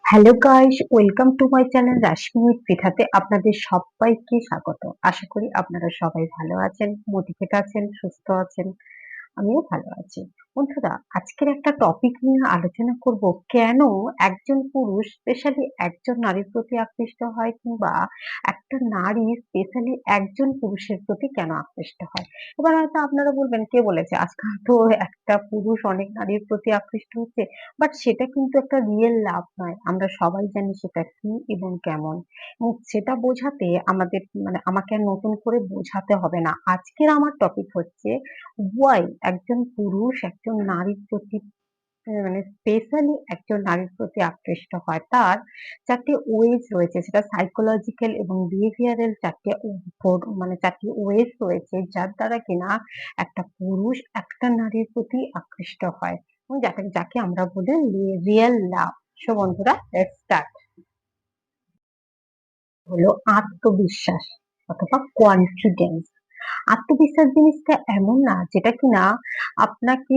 Hello guys, welcome to my channel Rashmi with পৃথাতে আপনাদের সবাইকে স্বাগত। আশা করি আপনারা সবাই ভালো আছেন, মোটিভেট আছেন, সুস্থ আছেন। আমিও ভালো আছি। বন্ধুরা, আজকের একটা টপিক নিয়ে আলোচনা করব, কেন একজন পুরুষ স্পেশালি একজন নারীর প্রতি আকৃষ্ট হয়, কিংবা একটা নারী স্পেশালি একজন পুরুষের প্রতি কেন আকৃষ্ট হয়। এবার হয়তো আপনারা বলবেন, কে বলেছে আজকাল তো একটা পুরুষ অনেক নারীর প্রতি আকৃষ্ট হচ্ছে। বাট সেটা কিন্তু একটা রিয়েল লাভ নয়, আমরা সবাই জানি সেটা কি এবং কেমন। এবং সেটা বোঝাতে আমাদের আমাকে আর নতুন করে বোঝাতে হবে না। আজকের আমার টপিক হচ্ছে ওয়াই একজন পুরুষ একজন নারীর প্রতি স্পেশালি একজন নারীর প্রতি আকৃষ্ট হয়। তার চারটি ওয়েজ রয়েছে, সেটা সাইকোলজিক্যাল এবং বিহেভিয়ারাল চারটি ওয়েজ রয়েছে, যার দ্বারা কিনা একটা পুরুষ একটা নারীর প্রতি আকৃষ্ট হয়, এবং যাকে আমরা বলি রিয়েল লাভ। সো বন্ধুরা, লেটস স্টার্ট। হলো আত্মবিশ্বাস অথবা কনফিডেন্স। আত্মবিশ্বাস জিনিসটা এমন না যেটা কিনা আপনাকে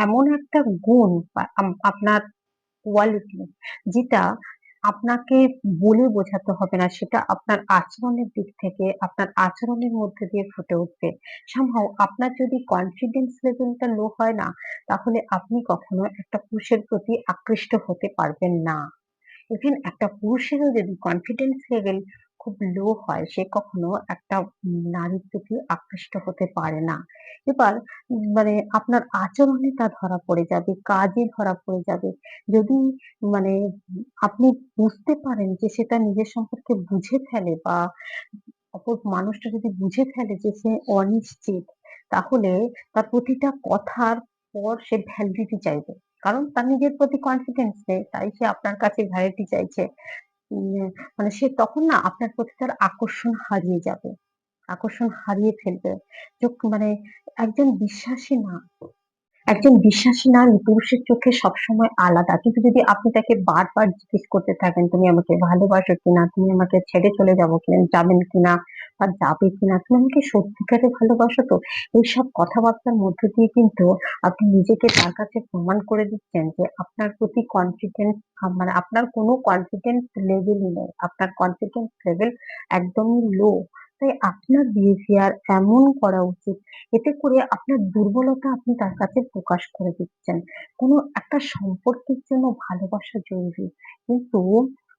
এমন একটা গুণ বা আপনার কোয়ালিটি, যেটা আপনাকে বলে বোঝাতে হবে না, সেটা আপনার আচরণের দিক থেকে আপনার আচরণের মধ্যে দিয়ে ফুটে উঠবে। সামহাও আপনার যদি কনফিডেন্স লেভেলটা লো হয় না, তাহলে আপনি কখনো একটা পুরুষের প্রতি আকৃষ্ট হতে পারবেন না। ইভেন একটা পুরুষেরও যদি কনফিডেন্স লেভেল খুব লো হয়, সে কখনো একটা নারীর প্রতি আকৃষ্ট হতে পারে না। এবার আপনার আচরণে তা ধরা পড়ে যাবে, কাজে ধরা পড়ে যাবে। যদি মানে আপনি বুঝতে পারেন যে সেটা নিজের সম্পর্কে বুঝে ফেলে, বা অপর মানুষটা যদি বুঝে ফেলে যে সে অনিশ্চিত, তাহলে তার প্রতিটা কথার পর সে ভ্যালিডিটি চাইবে। কারণ তার নিজের প্রতি কনফিডেন্স নেই, তাই সে আপনার কাছে ভ্যালিডিটি চাইছে। উম, সে তখন না আপনার প্রতি তার আকর্ষণ হারিয়ে যাবে, আকর্ষণ হারিয়ে ফেলবে। মানে একজন বিশ্বাসী নারী পুরুষের চোখে সবসময় আলাদা। কিন্তু যদি আপনি তাকে বারবার জিজ্ঞেস করতে থাকেন, তুমি আমাকে ভালোবাসো কিনা, তুমি আমাকে ছেড়ে চলে যাবেন কিনা, বা যাবে কিনা, তুমি আমাকে সত্যিকারে ভালোবাসো তো, এইসব কথাবার্তার মধ্য দিয়ে কিন্তু আপনি নিজেকে তার কাছে প্রমাণ করে দিচ্ছেন যে আপনার প্রতি কনফিডেন্স, আপনার কোনো কনফিডেন্স লেভেলই নেই, আপনার কনফিডেন্স লেভেল একদমই লো। তাই আপনার বিহেভিয়ার এমন করা উচিত, এতে করে আপনার দুর্বলতা আপনি তার কাছে প্রকাশ করে দিচ্ছেন। কোনো একটা সম্পর্কের জন্য ভালোবাসা জরুরি, কিন্তু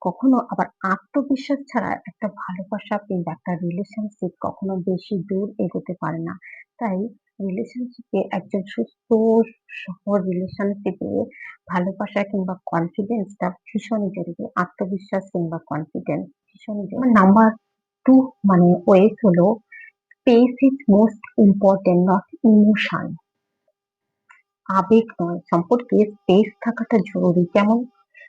কখনো আবার আত্মবিশ্বাস ছাড়া একটা ভালোবাসা কিংবা একটা রিলেশনশিপ কখনো বেশি দূর এগোতে পারে না। তাই রিলেশনশিপে একজন সুস্থ সফল রিলেশনশিপে ভালোবাসা কিংবা কনফিডেন্সটা ভীষণই জরুরি। আত্মবিশ্বাস কিংবা কনফিডেন্স ভীষণই জরুরি। নাম্বার টু ওয়েস হলো, space is most important, not emotion. আবেগ নয়, সম্পর্কে স্পেস থাকাটা জরুরি। কেমন?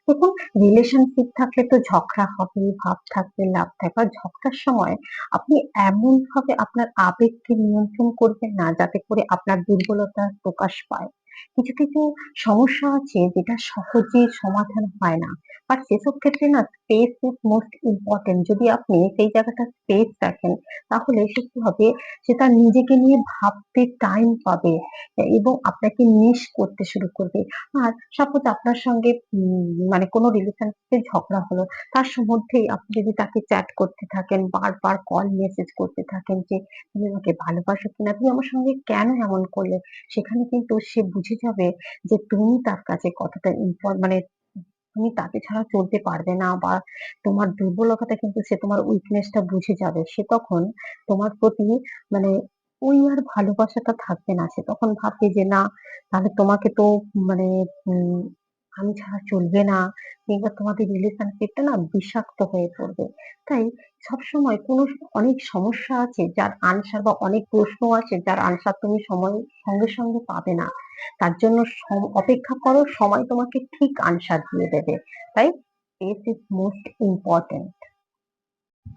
দেখুন, রিলেশনশিপ থাকলে তো ঝগড়া হবে, ভাব থাকবে, লাভ থাকবে। আর ঝগড়ার সময় আপনি এমন ভাবে আপনার আবেগকে নিয়ন্ত্রণ করবেন না, যাতে করে আপনার দুর্বলতা প্রকাশ পায়। কিছু কিছু সমস্যা আছে যেটা সহজে সমাধান হয় না, আর সেসব ক্ষেত্রে না স্পেস ইজ মোস্ট ইম্পর্টেন্ট। যদি আপনি সেই জায়গাটা স্পেস রাখেন, তাহলে সে কি হবে, সে তার নিজেকে নিয়ে ভাবতে টাইম পাবে, এবং আপনাকে মিস করতে শুরু করবে। আর সাপোজ আপনার সঙ্গে কোনো রিলেশনশিপে ঝগড়া হলো, তার মধ্যেই আপনি যদি তাকে চ্যাট করতে থাকেন, বারবার কল মেসেজ করতে থাকেন যে তুমি আমাকে ভালোবাসো কিনা, তুমি আমার সঙ্গে কেন এমন করলে, সেখানে কিন্তু সে বুঝে যাবে যে তুমি তার কাছে কতটা তুমি তাকে ছাড়া চলতে পারবে না, বা তোমার দুর্বলতাটা কিন্তু সে, তোমার উইকনেসটা বুঝে যাবে। সে তখন তোমার প্রতি মানে ওই আর ভালোবাসাটা থাকবে না। সে তখন ভাববে যে না, তাহলে তোমাকে তো মানে উম আমি ছাড়া চলবে না, কিংবা তোমাদের রিলেশনশিপটা না বিষাক্ত হয়ে পড়বে। তাই সবসময় অনেক সমস্যা আছে যার আনসার, বা অনেক প্রশ্ন আছে যার আনসার তুমি সঙ্গে সঙ্গে পাবে না। তার জন্য অপেক্ষা করো, সময় তোমাকে ঠিক আনসার দিয়ে দেবে। তাই স্পেস ইজ মোস্ট ইম্পর্টেন্ট।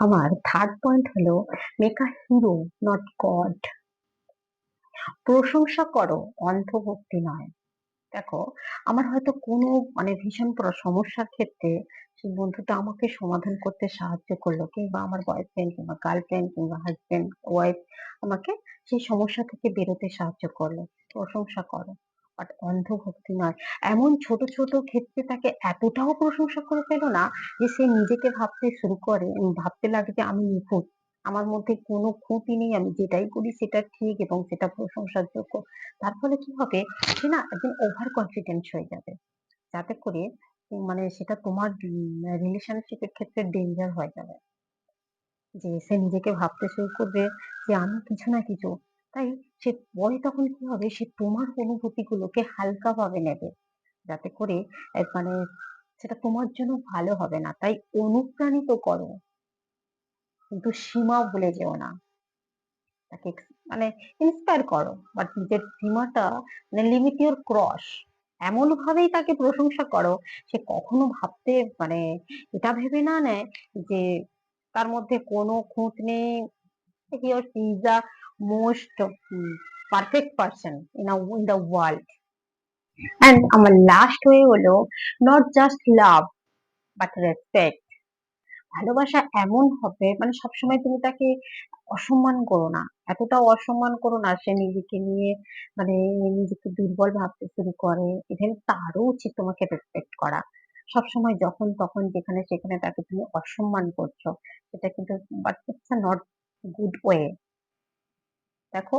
আমার থার্ড পয়েন্ট হলো, make a hero, not god. প্রশংসা করো, অন্ধভক্তি নয়। দেখো, আমার হয়তো কোনো ভীষণ বড় সমস্যার ক্ষেত্রে সেই বন্ধুটা আমাকে সমাধান করতে সাহায্য করলো, কিংবা আমার বয়ফ্রেন্ড কিংবা গার্লফ্রেন্ড কিংবা হাজবেন্ড ওয়াইফ আমাকে সেই সমস্যা থেকে বেরোতে সাহায্য করলো। প্রশংসা করো, বাট অন্ধভক্তি নয়। এমন ছোট, ছোট ক্ষেত্রে তাকে এতটাও প্রশংসা করে ফেলো না যে সে নিজেকে ভাবতে শুরু করে ভাবতে লাগে যে আমি নিখুঁত। আমার মধ্যে কোনো খুঁতই নেই। আমি যেটাই করি সেটা ঠিক এবং সেটা প্রশংসার যোগ্য। তার ফলে কি হবে? সে না একদিন ওভার কনফিডেন্ট হয়ে যাবে। যাতে করে মানে সেটা তোমার রিলেশনশিপ এর ক্ষেত্রে ডেঞ্জার হয়ে যাবে। যে সে নিজেকে ভাবতে শুরু করবে যে আমি কিছু না কিছু। তাই সে পরে তখন কি হবে? সে তোমার অনুভূতিগুলোকে হালকাভাবে নেবে। যাতে করে মানে সেটা তোমার জন্য ভালো হবে না। তাই অনুপ্রাণিত করো। কিন্তু সীমা ভুলে যেও না। তাকে মানে ইন্সপায়ার করো। বাট নিজের সীমাটা মানে লিমিট ইউর ক্রস। এমনভাবেই তাকে প্রশংসা করো সে কখনো ভাবতে মানে এটা ভেবে না নেয় যে তার মধ্যে কোনো খুঁত নেই। he or she is the most perfect person in the world. And আমার লাস্ট ওয়ে হলো not just love but respect. ভালোবাসা এমন হবে মানে সবসময় তুমি তাকে অসম্মান করো না। এতটাও অসম্মান করো না সে নিজেকে নিয়ে মানে নিজেকে দুর্বল ভাবতে শুরু করে। ইভেন তারও উচিত তোমাকে রেসপেক্ট করা। সবসময় যখন তখন যেখানে সেখানে তাকে তুমি অসম্মান করছো। সেটা কিন্তু but it's a not good way. দেখো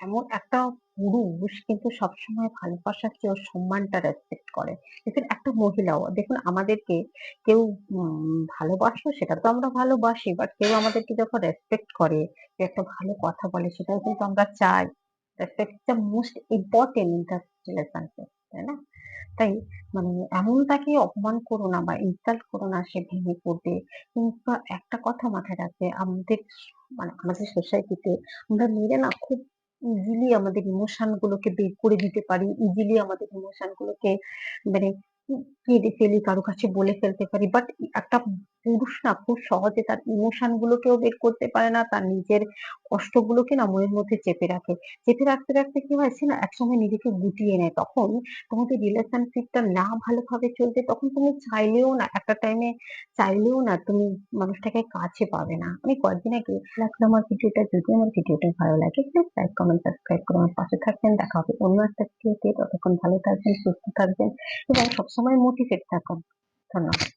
এমন একটা পুরুষ কিন্তু সবসময় ভালোবাসার চেয়ে ওর সম্মানটা রেসপেক্ট করে। দেখুন একটা মহিলাও দেখুন আমাদেরকে কেউ ভালোবাসো সেটা তো আমরা ভালোবাসি বাট কেউ আমাদেরকে যখন রেসপেক্ট করে কেউ একটা ভালো কথা বলে সেটাও কিন্তু আমরা চাই। Respect is the most important in the relationship, তাই না? তাই মানে এমন তাকে অপমান করো না বা ইনসাল্ট করো না সে ভেঙে পড়বে। কিন্তু একটা কথা মাথায় রাখবে আমাদের মানে আমাদের সোসাইটিতে আমরা মেয়েরা না খুব ইজিলি আমাদের ইমোশন গুলোকে বের করে দিতে পারি। ইজিলি আমাদের ইমোশন গুলোকে মানে কেঁদে ফেলি, কারো কাছে বলে ফেলতে পারি। বাট একটা পুরুষ না খুব সহজে তার ইমোশন গুলোকেও বের করতে পারে না। তার নিজের কষ্টগুলোকে না মনের মধ্যে চেপে রাখে। চেপে রাখতে, রাখতে কি হয়? সে না একসময় নিজেকে গুটিয়ে নেয়। তখন তোমাদের রিলেশনশিপটা না ভালোভাবে চলবে তখন তুমি চাইলেও না একটা টাইমে চাইলেও না তুমি মানুষটাকে কাছে পাবে না। আমি কয়েকদিন আগে লাগলো আমার ভিডিওটা, যদি আমার ভিডিওটা ভালো লাগে প্লিজ লাইক কমেন্ট সাবস্ক্রাইব করে আমার পাশে থাকবেন। দেখা হবে অন্য একটা ভিডিওতে। ততক্ষণ ভালো থাকবেন, সুস্থ থাকবেন এবং সবসময় মোটিভেট থাকুন। ধন্যবাদ।